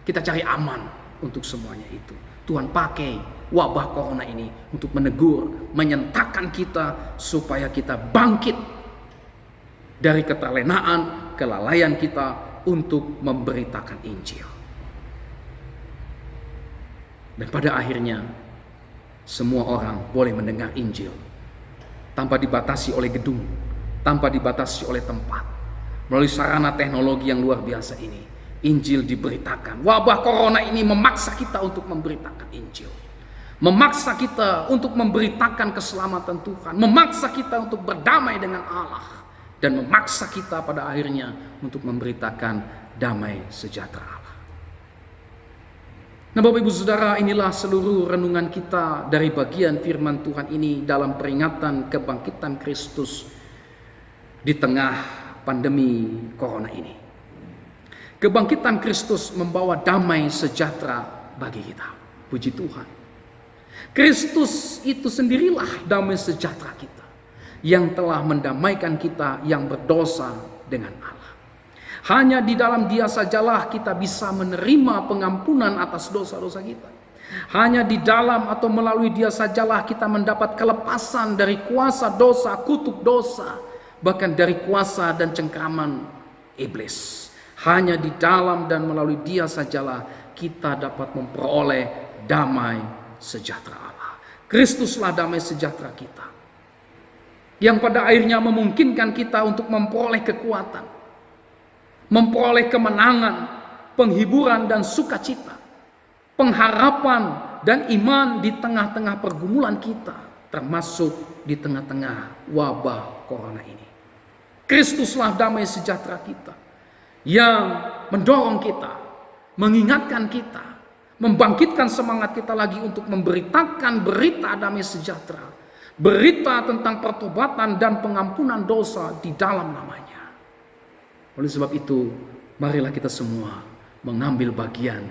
Kita cari aman untuk semuanya itu. Tuhan pakai wabah corona ini untuk menegur, menyentakkan kita supaya kita bangkit dari keterlenaan, kelalaian kita untuk memberitakan Injil. Dan pada akhirnya semua orang boleh mendengar Injil tanpa dibatasi oleh gedung, tanpa dibatasi oleh tempat. Melalui sarana teknologi yang luar biasa ini, Injil diberitakan. Wabah corona ini memaksa kita untuk memberitakan Injil. Memaksa kita untuk memberitakan keselamatan Tuhan. Memaksa kita untuk berdamai dengan Allah. Dan memaksa kita pada akhirnya untuk memberitakan damai sejahtera Allah. Nah, Bapak Ibu Saudara, inilah seluruh renungan kita dari bagian firman Tuhan ini dalam peringatan kebangkitan Kristus di tengah pandemi corona ini. Kebangkitan Kristus membawa damai sejahtera bagi kita. Puji Tuhan. Kristus itu sendirilah damai sejahtera kita. yang telah mendamaikan kita yang berdosa dengan Allah. Hanya di dalam Dia sajalah kita bisa menerima pengampunan atas dosa-dosa kita. Hanya di dalam atau melalui Dia sajalah kita mendapat kelepasan dari kuasa dosa, kutuk dosa, bahkan dari kuasa dan cengkraman iblis. Hanya di dalam dan melalui Dia sajalah kita dapat memperoleh damai sejahtera Allah. Kristuslah damai sejahtera kita, yang pada akhirnya memungkinkan kita untuk memperoleh kekuatan, memperoleh kemenangan, penghiburan dan sukacita, pengharapan dan iman di tengah-tengah pergumulan kita, termasuk di tengah-tengah wabah corona ini. Kristuslah damai sejahtera kita, yang mendorong kita, mengingatkan kita, membangkitkan semangat kita lagi untuk memberitakan berita damai sejahtera, berita tentang pertobatan dan pengampunan dosa di dalam namanya. Oleh sebab itu, marilah kita semua mengambil bagian,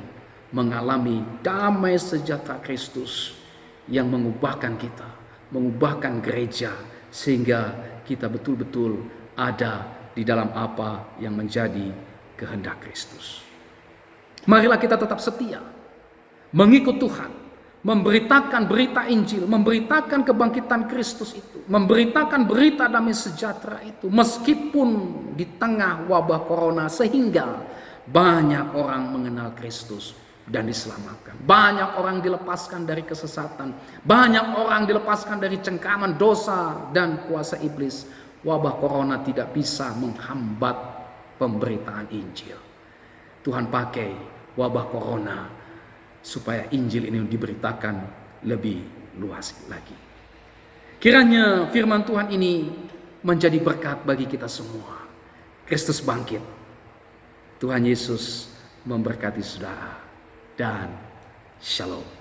mengalami damai sejahtera Kristus yang mengubahkan kita, mengubahkan gereja, sehingga kita betul-betul ada di dalam apa yang menjadi kehendak Kristus. Marilah kita tetap setia, mengikut Tuhan, memberitakan berita Injil, memberitakan kebangkitan Kristus itu, memberitakan berita damai sejahtera itu, meskipun di tengah wabah corona, sehingga banyak orang mengenal Kristus dan diselamatkan. Banyak orang dilepaskan dari kesesatan, banyak orang dilepaskan dari cengkraman dosa dan kuasa iblis. Wabah corona tidak bisa menghambat pemberitaan Injil. Tuhan pakai wabah corona supaya Injil ini diberitakan lebih luas lagi. Kiranya firman Tuhan ini menjadi berkat bagi kita semua. Kristus bangkit. Tuhan Yesus memberkati saudara, dan shalom.